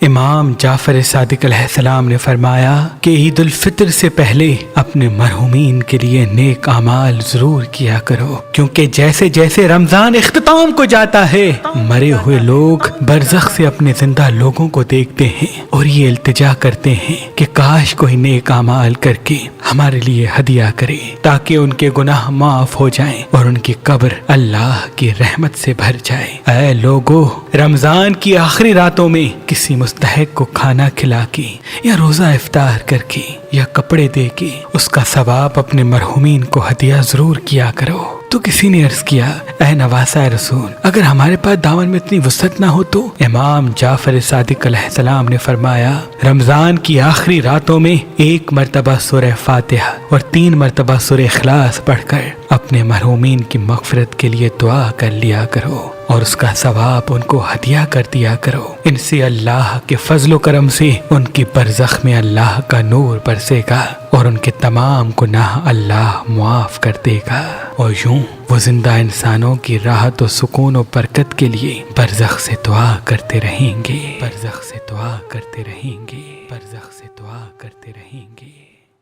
امام جعفر صادق علیہ السلام نے فرمایا کہ عید الفطر سے پہلے اپنے مرحومین کے لیے نیک اعمال ضرور کیا کرو، کیونکہ جیسے جیسے رمضان اختتام کو جاتا ہے مرے ہوئے لوگ برزخ سے اپنے زندہ لوگوں کو دیکھتے ہیں اور یہ التجا کرتے ہیں کہ کاش کوئی نیک اعمال کر کے ہمارے لیے ہدیہ کرے تاکہ ان کے گناہ معاف ہو جائیں اور ان کی قبر اللہ کی رحمت سے بھر جائے۔ اے لوگو، رمضان کی آخری راتوں میں کسی مستحق کو کھانا کھلا کے یا روزہ افطار کر کے یا کپڑے دے کے اس کا ثواب اپنے مرحومین کو ہدیہ ضرور کیا کرو۔ تو کسی نے عرض کیا، اے نواسہ رسول، اگر ہمارے پاس دامن میں اتنی وسعت نہ ہو تو؟ امام جعفر صادق علیہ السلام نے فرمایا، رمضان کی آخری راتوں میں 1 مرتبہ سورہ فاتحہ اور 3 مرتبہ سورہ اخلاص پڑھ کر اپنے مرحومین کی مغفرت کے لیے دعا کر لیا کرو اور اس کا ثواب ان کو ہدیہ کر دیا کرو۔ ان سے اللہ کے فضل و کرم سے ان کی برزخ میں اللہ کا نور برسے گا اور ان کے تمام گناہ اللہ معاف کر دے گا، اور یوں وہ زندہ انسانوں کی راحت و سکون و برکت کے لیے برزخ سے دعا کرتے رہیں گے، برزخ سے دعا کرتے رہیں گے، برزخ سے دعا کرتے رہیں گے۔